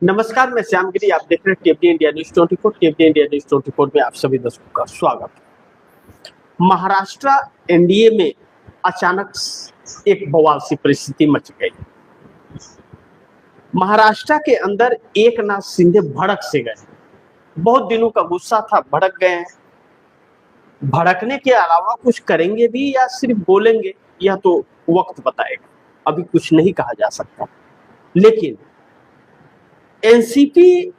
नमस्कार, मैं श्याम गिरी। आप देख रहे हैं TV India news 24। TV India news 24 में आप सभी दर्शकों का स्वागत है। महाराष्ट्र एनडीए में अचानक एक बवाल सी परिस्थिति मच गई। महाराष्ट्र के अंदर एकनाथ शिंदे भड़क से गए। बहुत दिनों का गुस्सा था, भड़क गए हैं। भड़कने के अलावा कुछ करेंगे भी या सिर्फ बोलेंगे, यह तो वक्त बताएगा। अभी कुछ नहीं कहा जा सकता। लेकिन एनसीपी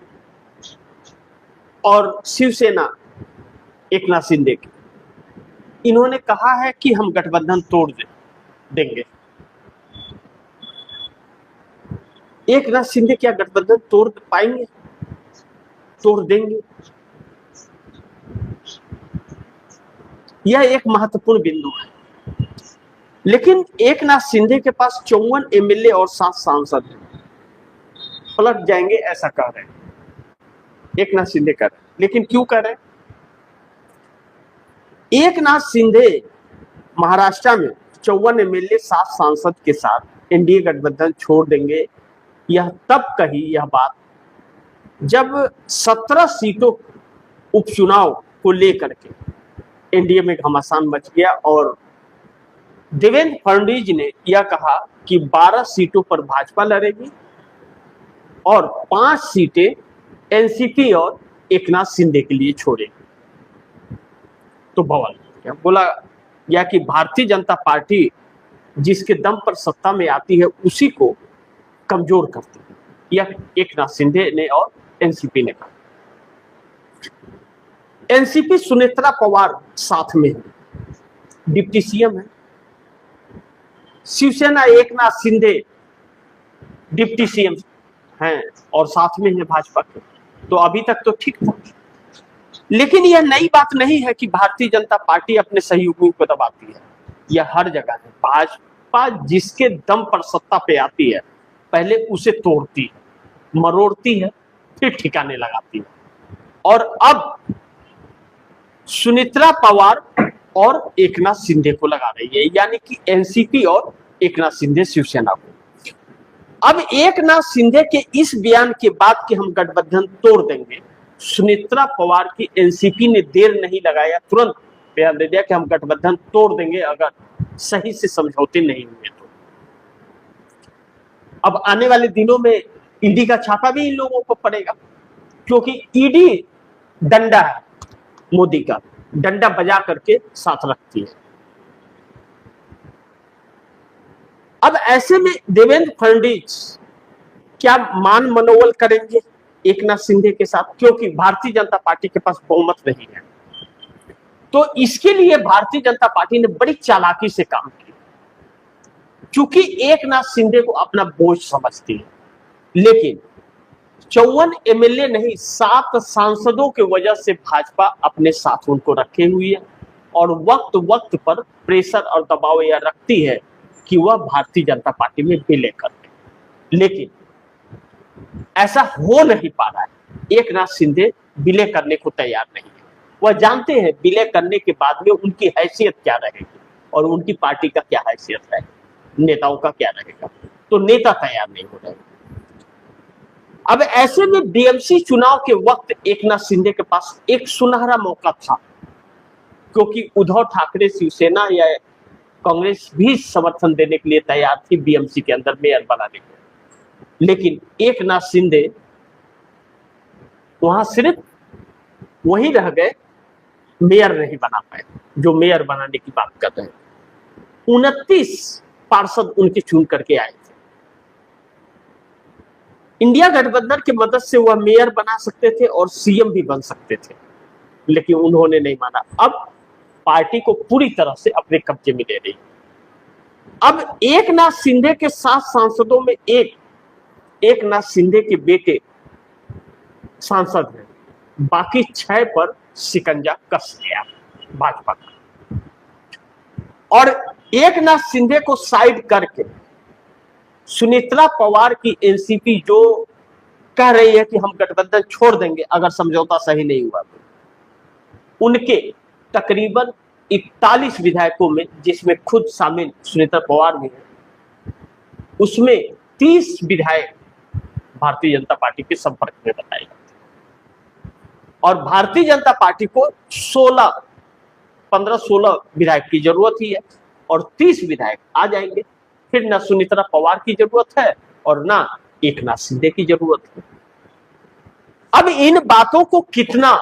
और शिवसेना एकनाथ शिंदे की, इन्होंने कहा है कि हम गठबंधन तोड़ देंगे। एकनाथ शिंदे क्या गठबंधन तोड़ पाएंगे? तोड़ देंगे? यह एक महत्वपूर्ण बिंदु है। लेकिन एकनाथ शिंदे के पास 54 एमएलए और 7 सांसद हैं। पलट जाएंगे ऐसा कह रहे हैं एकनाथ शिंदे कर रहे हैं। लेकिन क्यों कर रहे हैं? एकनाथ शिंदे महाराष्ट्र में 54 एमएलए 7 सांसद के साथ एनडीए गठबंधन छोड़ देंगे। यह तब कही यह बात जब 17 सीटों उपचुनाव को लेकर के एनडीए में घमासान मच गया और देवेंद्र फडणवीस ने यह कहा कि 12 सीटों पर भाजपा लड़ेगी और 5 सीटें एनसीपी और एकनाथ शिंदे के लिए छोड़ेगी। तो बवाल क्या बोला या कि भारतीय जनता पार्टी जिसके दम पर सत्ता में आती है उसी को कमजोर करती है, यह एकनाथ शिंदे ने और एनसीपी ने कहा। एनसीपी सुनेत्रा पवार साथ में है, डिप्टी सीएम है। शिवसेना एकनाथ शिंदे डिप्टी सीएम हैं और साथ में है भाजपा के। तो अभी तक तो ठीक था। लेकिन यह नई बात नहीं है कि भारतीय जनता पार्टी अपने सहयोगियों को दबाती है। यह हर जगह है। भाजपा जिसके दम पर सत्ता पे आती है पहले उसे तोड़ती है, मरोड़ती है, फिर ठिकाने लगाती है। और अब सुनेत्रा पवार और एकनाथ शिंदे को लगा रही है, यानी कि एनसीपी और एकनाथ शिंदे शिवसेना को। अब एकनाथ शिंदे के इस बयान के बाद कि हम गठबंधन तोड़ देंगे, सुनेत्रा पवार की एनसीपी ने देर नहीं लगाया, तुरंत बयान दे दिया कि हम गठबंधन तोड़ देंगे अगर सही से समझौते नहीं हुए तो। अब आने वाले दिनों में ईडी का छापा भी इन लोगों को पड़ेगा, क्योंकि ईडी डंडा है, मोदी का डंडा बजा करके साथ रखती है। अब ऐसे में देवेंद्र फडणवीस क्या मान मनोबल करेंगे एकनाथ शिंदे के साथ, क्योंकि भारतीय जनता पार्टी के पास बहुमत नहीं है। तो इसके लिए भारतीय जनता पार्टी ने बड़ी चालाकी से काम किया, क्योंकि एकनाथ शिंदे को अपना बोझ समझती है। लेकिन 54 एमएलए नहीं 7 सांसदों की वजह से भाजपा अपने साथ उनको रखे हुई है और वक्त वक्त पर प्रेशर और दबाव यह रखती है कि वह भारतीय जनता पार्टी में विलय कर दे। लेकिन ऐसा हो नहीं पा रहा है। एकनाथ शिंदे विलय करने को तैयार नहीं है। वह जानते हैं विलय करने के बाद में उनकी हैसियत क्या रहेगी और उनकी पार्टी का क्या हैसियत है, नेताओं का क्या रहेगा। तो नेता तैयार नहीं हो रहे। अब ऐसे में डीएमसी चुनाव के वक्त एकनाथ शिंदे के पास एक सुनहरा मौका था, क्योंकि उद्धव ठाकरे शिवसेना या कांग्रेस भी समर्थन देने के लिए तैयार थी बीएमसी के अंदर मेयर बनाने के। लेकिन एकनाथ शिंदे वहां सिर्फ वही रह गए, मेयर नहीं बना पाए जो मेयर बनाने की बात कर रहे हैं। 29 पार्षद उनके चुन करके आए थे। इंडिया गठबंधन की मदद से वह मेयर बना सकते थे और सीएम भी बन सकते थे, लेकिन उन्होंने नहीं माना। अब पार्टी को पूरी तरह से अपने कब्जे में ले रही। अब एकनाथ शिंदे के 7 सांसदों में एकनाथ शिंदे के बेटे सांसद हैं, बाकी 6 पर शिकंजा कस गया भाजपा का। और एकनाथ शिंदे को साइड करके सुनेत्रा पवार की एनसीपी जो कह रही है कि हम गठबंधन छोड़ देंगे अगर समझौता सही नहीं हुआ तो, उनके तकरीबन 41 विधायकों में, जिसमें खुद शामिल सुनेत्रा पवार भी है, उसमें 30 विधायक भारतीय जनता पार्टी के संपर्क में बताए जाते हैं। और भारतीय जनता पार्टी को 15-16 विधायक की जरूरत ही है और 30 विधायक आ जाएंगे। फिर ना सुनीत्रा पवार की जरूरत है और ना एकनाथ शिंदे की जरूरत है। अब इन बातों को कितना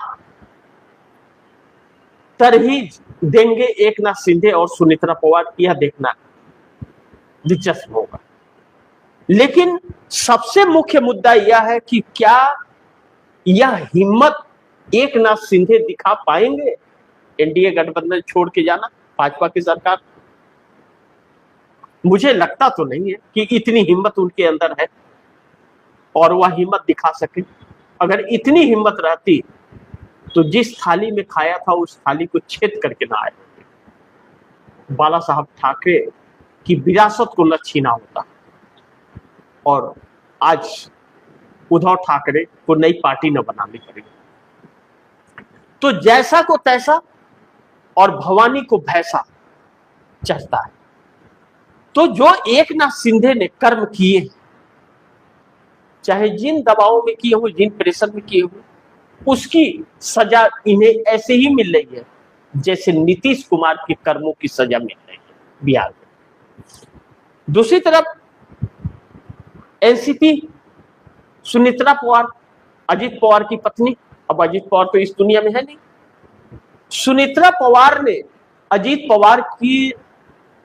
तरहीज देंगे एकनाथ शिंदे और सुनीत्रा पवार, यह देखना दिलचस्प होगा। लेकिन सबसे मुख्य मुद्दा यह है कि क्या यह हिम्मत एकनाथ शिंदे दिखा पाएंगे एनडीए गठबंधन छोड़ के जाना, भाजपा की सरकार? मुझे लगता तो नहीं है कि इतनी हिम्मत उनके अंदर है और वह हिम्मत दिखा सके। अगर इतनी हिम्मत रहती तो जिस थाली में खाया था उस थाली को छेद करके ना आए होते। बाला साहब ठाकरे की विरासत को न छीना होता और आज उद्धव ठाकरे को नई पार्टी न बनानी पड़ेगी। तो जैसा को तैसा और भवानी को भैसा चढ़ता है। तो जो एकनाथ शिंदे ने कर्म किए, चाहे जिन दबावों में किए हो, जिन प्रेशर में किए हो, उसकी सजा इन्हें ऐसे ही मिल रही है जैसे नीतीश कुमार के कर्मों की सजा मिल रही है बिहार में। दूसरी तरफ एनसीपी सुनीत्रा पवार, अजित पवार की पत्नी, अब अजित पवार तो इस दुनिया में है नहीं, सुनीत्रा पवार ने अजित पवार की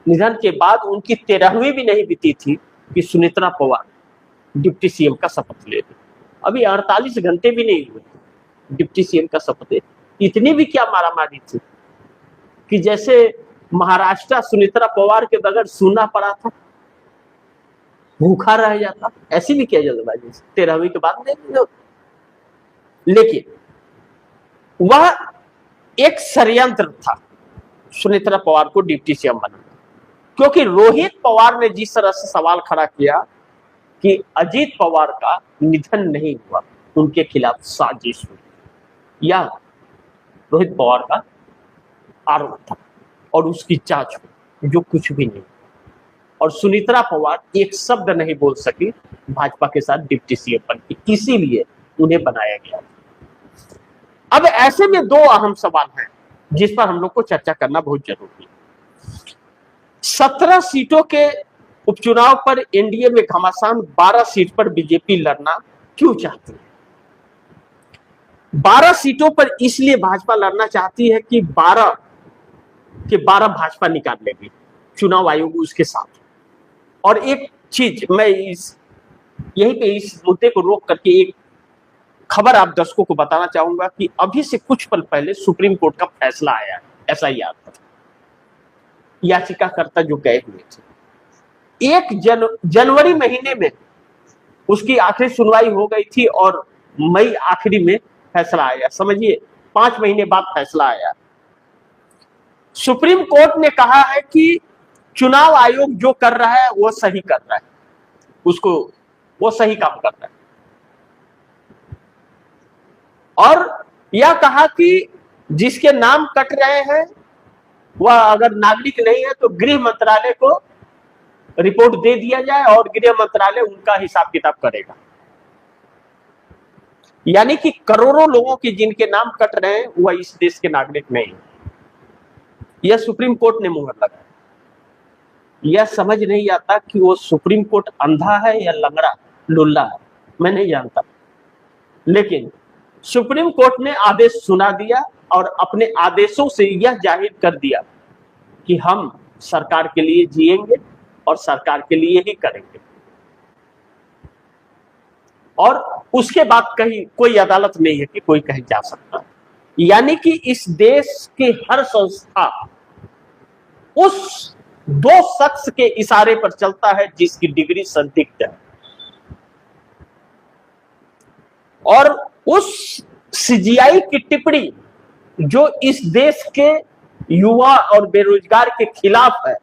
निधन के बाद उनकी 13वीं भी नहीं बीती थी कि सुनीत्रा पवार डिप्टी सीएम का शपथ ले ली। अभी 48 घंटे भी नहीं हुए डिप्टी सीएम का शपथ ले। इतनी भी क्या मारामारी थी कि जैसे महाराष्ट्र सुनीत्रा पवार के बगैर सूना पड़ा था, भूखा रह जाता। ऐसी भी क्या जल्दबाजी, 13वीं के बाद नहीं। लेकिन वह एक षड्यंत्र था सुनीत्रा पवार को डिप्टी सीएम बनाना, क्योंकि रोहित पवार ने जिस तरह से सवाल खड़ा किया कि अजीत पवार का निधन नहीं हुआ, उनके खिलाफ साजिश हुई, यह रोहित पवार का आरोप था और उसकी जांच हुई, जो कुछ भी नहीं। और सुनीत्रा पवार एक शब्द नहीं बोल सकी भाजपा के साथ डिप्टी सीएम बन के, इसीलिए उन्हें बनाया गया। अब ऐसे में दो अहम सवाल हैं जिस पर हम लोग को चर्चा करना बहुत जरूरी है। 17 सीटों के उपचुनाव पर एनडीए में घमासान 12 सीट पर बीजेपी लड़ना क्यों चाहती है? 12 सीटों पर इसलिए भाजपा लड़ना चाहती है कि 12 के 12 भाजपा निकाल लेगी, चुनाव आयोग उसके साथ। और एक चीज मैं यहीं पे इस मुद्दे को रोक करके एक खबर आप दर्शकों को बताना चाहूंगा कि अभी से कुछ पल पहले सुप्रीम कोर्ट का फैसला आया एसआईआर पर। याचिकाकर्ता जो गए हुए थे 1 जनवरी महीने में उसकी आखिरी सुनवाई हो गई थी और मई आखिरी में फैसला आया। समझिए 5 महीने बाद फैसला आया। सुप्रीम कोर्ट ने कहा है कि चुनाव आयोग जो कर रहा है वो सही कर रहा है, उसको वो सही काम कर रहा है। और यह कहा कि जिसके नाम कट रहे हैं वह अगर नागरिक नहीं है तो गृह मंत्रालय को रिपोर्ट दे दिया जाए और गृह मंत्रालय उनका हिसाब किताब करेगा। यानी कि करोड़ों लोगों के जिनके नाम कट रहे हैं वह इस देश के नागरिक नहीं है। यह सुप्रीम कोर्ट ने मुहर लगाया। यह समझ नहीं आता कि वो सुप्रीम कोर्ट अंधा है या लंगड़ा लुल्ला है, मैं नहीं जानता। लेकिन सुप्रीम कोर्ट ने आदेश सुना दिया और अपने आदेशों से यह जाहिर कर दिया कि हम सरकार के लिए जिएंगे और सरकार के लिए ही करेंगे। और उसके बाद कहीं कोई अदालत नहीं है कि कोई कहीं जा सकता। यानी कि इस देश के हर संस्था उस 2 शख्स के इशारे पर चलता है जिसकी डिग्री संदिग्ध है। और उस सीजीआई की टिप्पणी जो इस देश के युवा और बेरोजगार के खिलाफ है,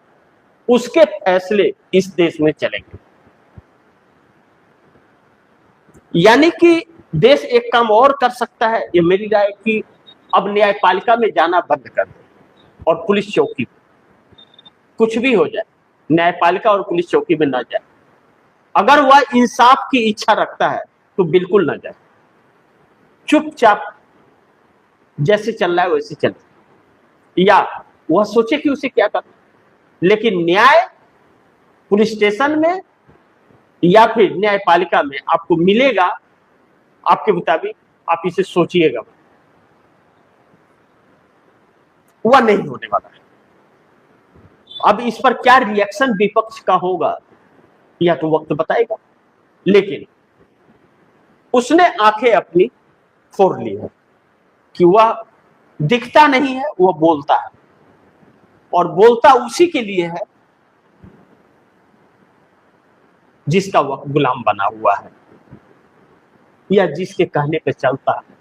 उसके फैसले इस देश में चलेंगे। यानी कि देश एक काम और कर सकता है, ये मेरी राय कि अब न्यायपालिका में जाना बंद कर दे और पुलिस चौकी, कुछ भी हो जाए न्यायपालिका और पुलिस चौकी में ना जाए। अगर वह इंसाफ की इच्छा रखता है तो बिल्कुल ना जाए, चुपचाप जैसे चल रहा है वैसे चले, या वह सोचे कि उसे क्या करना। लेकिन न्याय पुलिस स्टेशन में या फिर न्यायपालिका में आपको मिलेगा आपके मुताबिक, आप इसे सोचिएगा, वह नहीं होने वाला है। अब इस पर क्या रिएक्शन विपक्ष का होगा यह तो वक्त बताएगा, लेकिन उसने आंखें अपनी फोड़ ली है कि वह दिखता नहीं है, वह बोलता है, और बोलता उसी के लिए है जिसका वह गुलाम बना हुआ है या जिसके कहने पे चलता है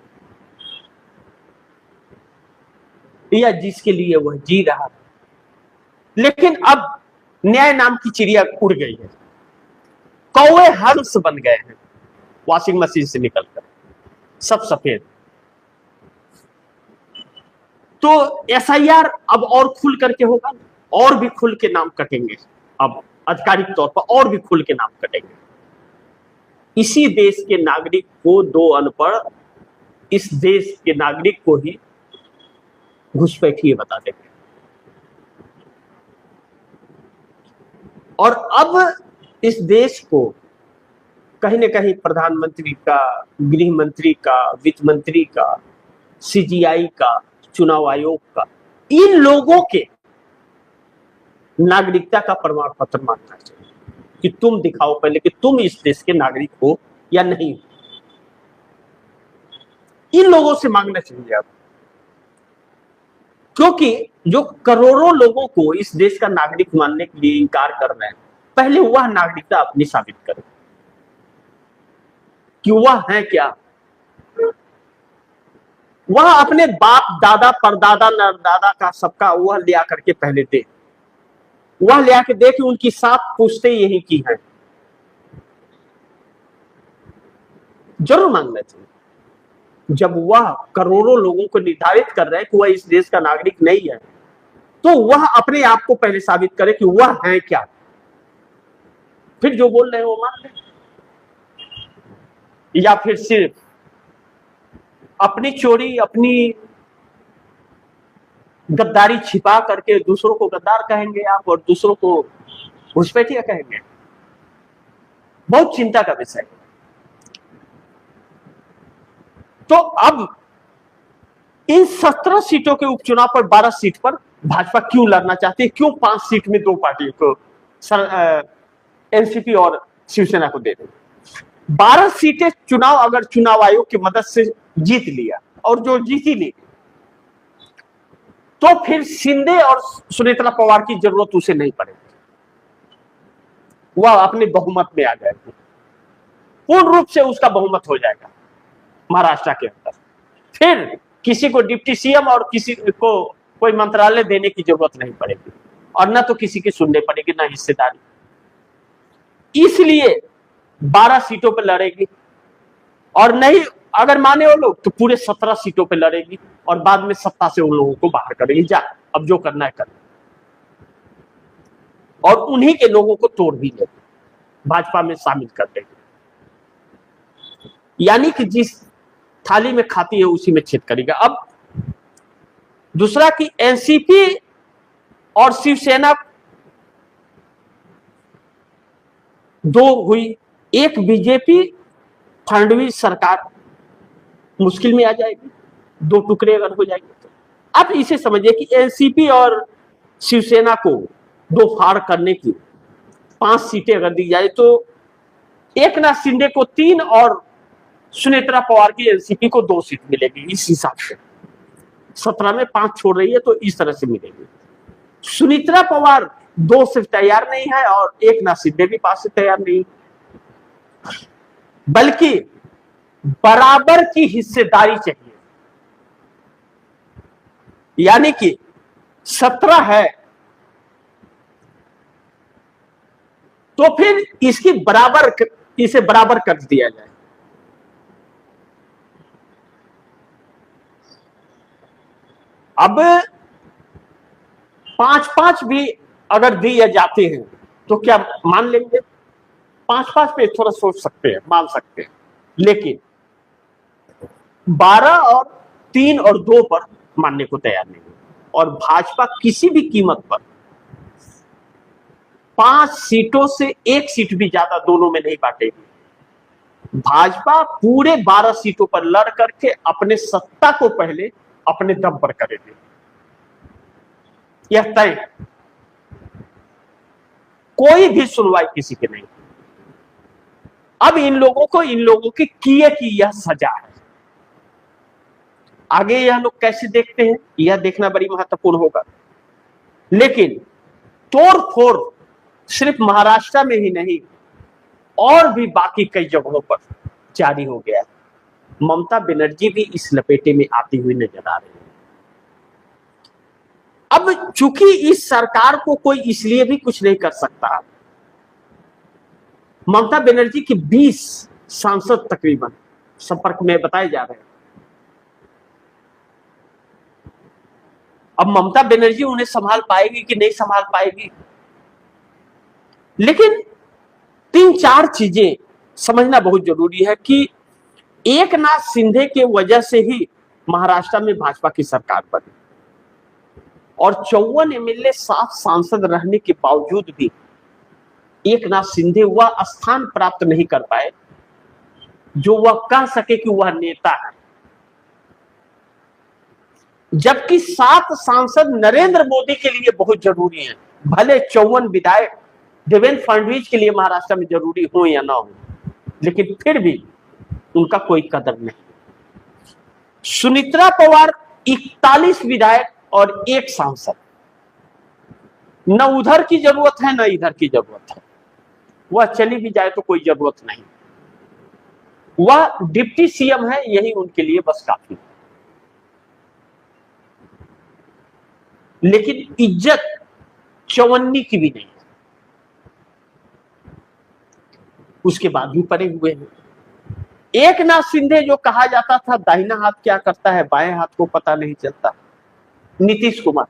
या जिसके लिए वह जी रहा है। लेकिन अब न्याय नाम की चिड़िया उड़ गई है, कौवे हंस बन गए हैं वॉशिंग मशीन से निकलकर, सब सफेद। तो एसआईआर अब और खुल करके होगा, और भी खुल के नाम कटेंगे, अब आधिकारिक तौर पर और भी खुल के नाम कटेंगे। इसी देश के नागरिक को दो अनपढ़ इस देश के नागरिक को ही घुसपैठिए बता देंगे। और अब इस देश को कहीं न कहीं प्रधानमंत्री का, गृह मंत्री का, वित्त मंत्री का, सीजीआई का, चुनाव आयोग का, इन लोगों के नागरिकता का प्रमाण पत्र मांगना चाहिए कि तुम दिखाओ पहले कि तुम इस देश के नागरिक हो या नहीं हो। इन लोगों से मांगना चाहिए आप, क्योंकि जो करोड़ों लोगों को इस देश का नागरिक मानने के लिए इनकार कर रहे हैं, पहले वह नागरिकता अपनी साबित करें कि वह है क्या। वह अपने बाप दादा परदादा नरदादा का सबका वह लिया करके पहले दे, वह लिया के दे कि उनकी 7 पुश्तें यही की हैं, जरूर मांगना चाहिए। जब वह करोड़ों लोगों को निर्धारित कर रहे हैं कि वह इस देश का नागरिक नहीं है, तो वह अपने आप को पहले साबित करे कि वह है क्या, फिर जो बोल रहे हैं वो मान ले। या फिर सिर्फ अपनी चोरी, अपनी गद्दारी छिपा करके दूसरों को गद्दार कहेंगे आप और दूसरों को घुसपैठिया कहेंगे। बहुत चिंता का विषय है। तो अब इन 17 सीटों के उपचुनाव पर 12 सीट पर भाजपा क्यों लड़ना चाहती है, क्यों 5 सीट में 2 पार्टियों को एनसीपी और शिवसेना को दे दें। 12 सीटें चुनाव अगर चुनाव आयोग की मदद से जीत लिया, और जो जीत ही ली, तो फिर शिंदे और सुनेत्रा पवार की जरूरत उसे नहीं पड़ेगी, वह अपने बहुमत में आ जाएगी, पूर्ण रूप से उसका बहुमत हो जाएगा महाराष्ट्र के अंदर। फिर किसी को डिप्टी सीएम और किसी को कोई मंत्रालय देने की जरूरत नहीं पड़ेगी, और ना तो किसी की सुनने पड़ेगी, ना हिस्सेदारी। इसलिए 12 सीटों पर लड़ेगी, और नहीं अगर माने वो लोग तो पूरे 17 सीटों पर लड़ेगी, और बाद में सत्ता से उन लोगों को बाहर करेगी, जा अब जो करना है कर, और उन्हीं के लोगों को तोड़ भी देगी, भाजपा में शामिल कर देगी। यानी कि जिस थाली में खाती है उसी में छेद करेगा। अब दूसरा कि एनसीपी और शिवसेना 2 हुई, एक बीजेपी फडणवीस सरकार मुश्किल में आ जाएगी, 2 टुकड़े अगर हो जाएंगे तो। आप इसे समझिए कि एनसीपी और शिवसेना को 2 फाड़ करने की 5 सीटें अगर दी जाए तो एकनाथ शिंदे को 3 और सुनेत्रा पवार की एनसीपी को 2 सीट मिलेगी। इस हिसाब से 17 में 5 छोड़ रही है, तो इस तरह से मिलेगी। सुनेत्रा पवार 2 से तैयार नहीं है और एकनाथ शिंदे भी 5 से तैयार नहीं, बल्कि बराबर की हिस्सेदारी चाहिए। यानी कि 17 है तो फिर इसकी इसे बराबर कर दिया जाए। अब 5-5 भी अगर दिए जाते हैं तो क्या मान लेंगे? 5-5 पे थोड़ा सोच सकते हैं, मान सकते हैं, लेकिन 12 और 3 और 2 पर मानने को तैयार नहीं है। और भाजपा किसी भी कीमत पर 5 सीटों से 1 सीट भी ज्यादा दोनों में नहीं बांटेगी। भाजपा पूरे 12 सीटों पर लड़ करके अपने सत्ता को पहले अपने दम पर करेगी, यह तय। कोई भी सुनवाई किसी की नहीं। अब इन लोगों की किए की यह सजा है। आगे यह लोग कैसे देखते हैं, यह देखना बड़ी महत्वपूर्ण होगा। लेकिन तोड़ फोड़ सिर्फ महाराष्ट्र में ही नहीं, और भी बाकी कई जगहों पर जारी हो गया है। ममता बनर्जी भी इस लपेटे में आती हुई नजर आ रही है। अब चूंकि इस सरकार को कोई इसलिए भी कुछ नहीं कर सकता, ममता बनर्जी के 20 सांसद तकरीबन संपर्क में बताए जा रहे हैं। अब ममता बनर्जी उन्हें संभाल पाएगी कि नहीं संभाल पाएगी, लेकिन 3-4 चीजें समझना बहुत जरूरी है कि एकनाथ शिंदे के वजह से ही महाराष्ट्र में भाजपा की सरकार बनी, और 54 एमएलए 7 सांसद रहने के बावजूद भी एकनाथ शिंदे वह स्थान प्राप्त नहीं कर पाए जो वह कह सके कि वह नेता है। जबकि 7 सांसद नरेंद्र मोदी के लिए बहुत जरूरी हैं, भले 54 विधायक देवेंद्र फडणवीस के लिए महाराष्ट्र में जरूरी हो या ना हो, लेकिन फिर भी उनका कोई कदर नहीं। सुनित्रा पवार 41 विधायक और 1 सांसद, न उधर की जरूरत है न इधर की जरूरत है। वह चली भी जाए तो कोई जरूरत नहीं, वह डिप्टी सीएम है, यही उनके लिए बस काफी। लेकिन इज्जत 54 की भी नहीं, उसके बाद भी पड़े हुए हैं। एकनाथ शिंदे जो कहा जाता था दाहिना हाथ क्या करता है बाएं हाथ को पता नहीं चलता, नीतीश कुमार,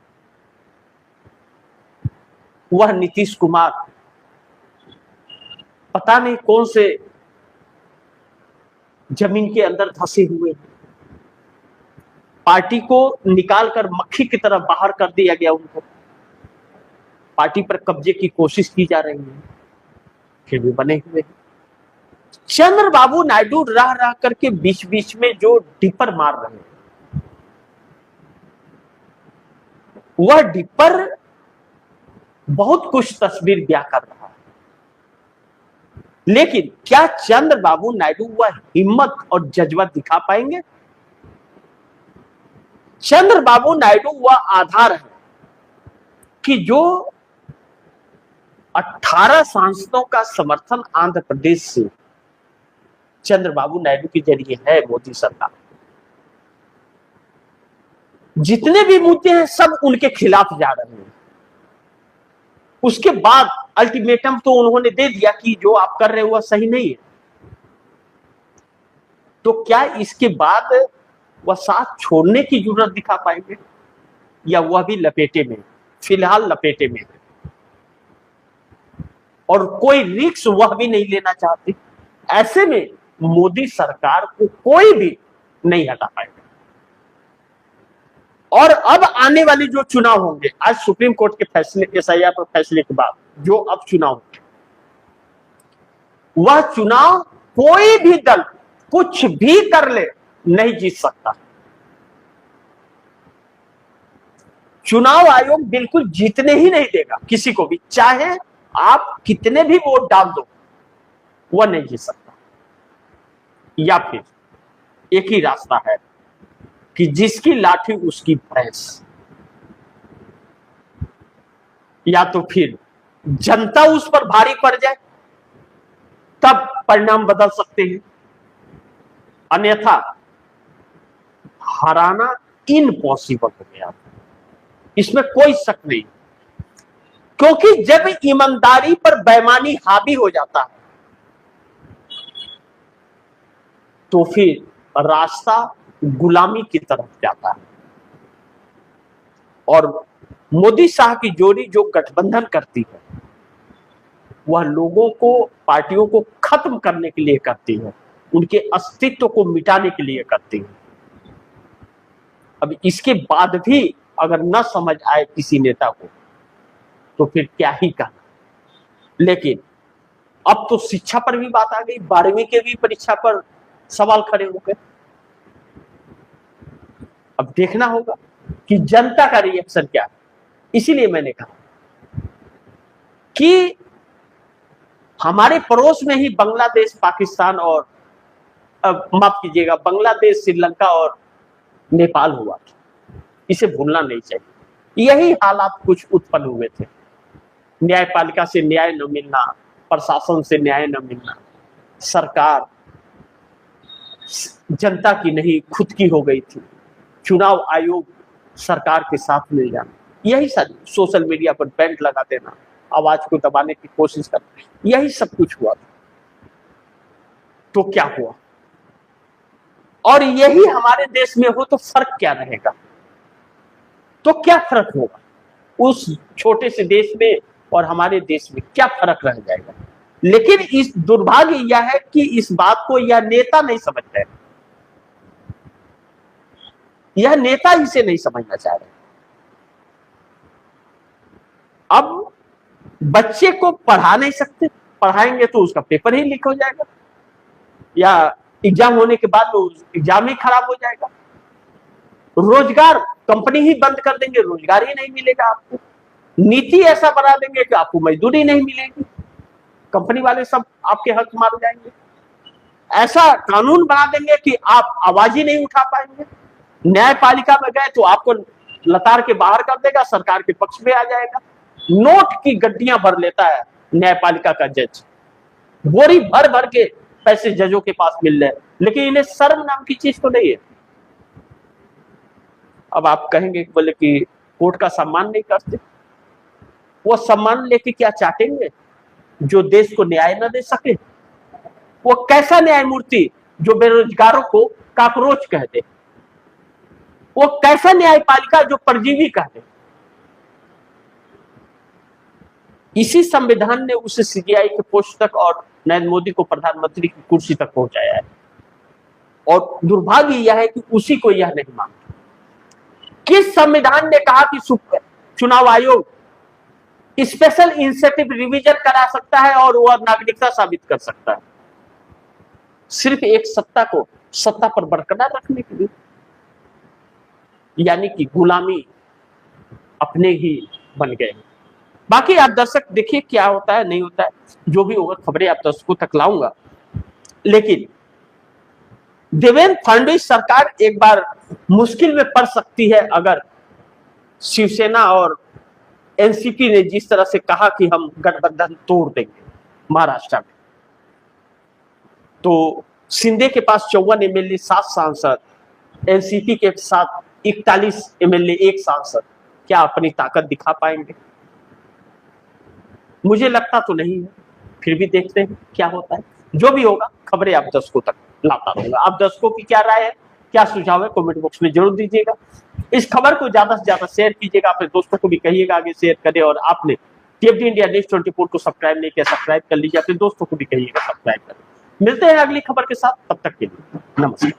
वह नीतीश कुमार पता नहीं कौन से जमीन के अंदर धंसे हुए हैं। पार्टी को निकालकर मक्खी की तरह बाहर कर दिया गया, उनको पार्टी पर कब्जे की कोशिश की जा रही है, फिर भी बने हुए। चंद्रबाबू नायडू रह रह करके बीच बीच में जो डिपर मार रहे हैं, वह डिपर बहुत कुछ तस्वीर ब्याह कर रहा है। लेकिन क्या चंद्रबाबू नायडू वह हिम्मत और जज्बा दिखा पाएंगे? चंद्रबाबू नायडू वह आधार है कि जो 18 सांसदों का समर्थन आंध्र प्रदेश से चंद्रबाबू नायडू के जरिए है मोदी सरकार। जितने भी मुद्दे हैं सब उनके खिलाफ जा रहे हैं। उसके बाद अल्टीमेटम तो उन्होंने दे दिया कि जो आप कर रहे हो वह सही नहीं है। तो क्या इसके बाद वह साथ छोड़ने की जरूरत दिखा पाएंगे, या वह भी लपेटे में, फिलहाल लपेटे में है और कोई रिस्क वह भी नहीं लेना चाहते? ऐसे में मोदी सरकार को कोई भी नहीं हटा पाएगा। और अब आने वाले जो चुनाव होंगे, आज सुप्रीम कोर्ट के फैसले, एसआईआर पर फैसले के बाद जो अब चुनाव होंगे, वह चुनाव कोई भी दल कुछ भी कर ले नहीं जीत सकता। चुनाव आयोग बिल्कुल जीतने ही नहीं देगा किसी को भी, चाहे आप कितने भी वोट डाल दो, वह नहीं जीत सकता। या फिर एक ही रास्ता है कि जिसकी लाठी उसकी भैंस, या तो फिर जनता उस पर भारी पड़ जाए, तब परिणाम बदल सकते हैं, अन्यथा हराना इम्पॉसिबल हो गया, इसमें कोई शक नहीं। क्योंकि जब ईमानदारी पर बेईमानी हावी हो जाता है तो फिर रास्ता गुलामी की तरफ जाता है। और मोदी शाह की जोड़ी जो गठबंधन करती है, वह लोगों को, पार्टियों को खत्म करने के लिए करती है, उनके अस्तित्व को मिटाने के लिए करती है। अब इसके बाद भी अगर न समझ आए किसी नेता को तो फिर क्या ही कहना। लेकिन अब तो शिक्षा पर भी बात आ गई, 12वीं के भी परीक्षा पर सवाल खड़े हो गए। अब देखना होगा कि जनता का रिएक्शन क्या है। इसीलिए मैंने कहा कि हमारे पड़ोस में ही बांग्लादेश, पाकिस्तान और माफ कीजिएगा, बांग्लादेश, श्रीलंका और नेपाल हुआ था, इसे भूलना नहीं चाहिए। यही हालात कुछ उत्पन्न हुए थे, न्यायपालिका से न्याय न मिलना, प्रशासन से न्याय न मिलना, सरकार जनता की नहीं खुद की हो गई थी, चुनाव आयोग सरकार के साथ मिल जाना, यही सब सोशल मीडिया पर बैंड लगा देना, आवाज को दबाने की कोशिश करना, यही सब कुछ हुआ था। तो क्या हुआ? और यही हमारे देश में हो तो फर्क क्या रहेगा? तो क्या फर्क होगा उस छोटे से देश में और हमारे देश में? क्या फर्क रह जाएगा? लेकिन इस दुर्भाग्य यह है कि इस बात को यह नेता नहीं समझ रहे, यह नेता इसे नहीं समझना चाह रहे। अब बच्चे को पढ़ा नहीं सकते, पढ़ाएंगे तो उसका पेपर ही लीक हो जाएगा, या एग्जाम होने के बाद तो एग्जाम ही खराब हो जाएगा। रोजगार, कंपनी ही बंद कर देंगे, रोजगार ही नहीं मिलेगा आपको। नीति ऐसा बना देंगे कि आपको मजदूरी नहीं मिलेगी, कंपनी वाले सब आपके हक मार जाएंगे। ऐसा कानून बना देंगे कि आप आवाज ही नहीं उठा पाएंगे। न्यायपालिका में गए तो आपको लतार के बाहर कर देगा, सरकार के पक्ष में आ जाएगा। नोट की गड्डियां भर लेता है न्यायपालिका का जज, बोरी भर भर के पैसे जजों के पास मिल रहे, लेकिन इन्हें शर्म नाम की चीज तो नहीं है। अब आप कहेंगे बोले कि कोर्ट का सम्मान नहीं करते, वो सम्मान लेके क्या चाटेंगे जो देश को न्याय न दे सके? वो कैसा न्यायमूर्ति जो बेरोजगारों को काकरोच कह दे? वो कैसा न्यायपालिका जो परजीवी कह दे? इसी संविधान ने उसे सीबीआई के पोस्ट तक और नरेंद्र मोदी को प्रधानमंत्री की कुर्सी तक पहुंचाया है। और दुर्भाग्य यह है कि उसी को यह नहीं मानता। किस संविधान ने कहा कि चुनाव आयोग स्पेशल इनिशिएटिव रिवीजन करा सकता है और वह नागरिकता साबित कर सकता है? सिर्फ एक सत्ता को सत्ता पर बरकरार रखने के लिए, यानी कि गुलामी अपने ही बन गए। बाकी आप दर्शक देखिए क्या होता है, नहीं होता है, जो भी होगा खबरें आप दर्शकों तक लाऊंगा। लेकिन देवेंद्र फडणवीस सरकार एक बार मुश्किल में पड़ सकती है अगर शिवसेना और एनसीपी ने जिस तरह से कहा कि हम गठबंधन तोड़ देंगे महाराष्ट्र में। तो शिंदे के पास 54 एमएलए, 7 सांसद, एनसीपी के साथ 41 एमएलए, 1 सांसद, क्या अपनी ताकत दिखा पाएंगे? मुझे लगता तो नहीं है, फिर भी देखते हैं क्या होता है। जो भी होगा खबरें आप दर्शकों तक लाता रहूंगा। आप दर्शकों की क्या राय है, क्या सुझाव है, कमेंट बॉक्स में जरूर दीजिएगा। इस खबर को ज्यादा से ज्यादा शेयर कीजिएगा, अपने दोस्तों को भी कहिएगा आगे शेयर करें। और आपने टीएफडी इंडिया न्यूज़ 24 को सब्सक्राइब नहीं किया, सब्सक्राइब कर लीजिए, अपने दोस्तों को भी कहिएगा सब्सक्राइब करें। मिलते हैं अगली खबर के साथ, तब तक के लिए नमस्कार।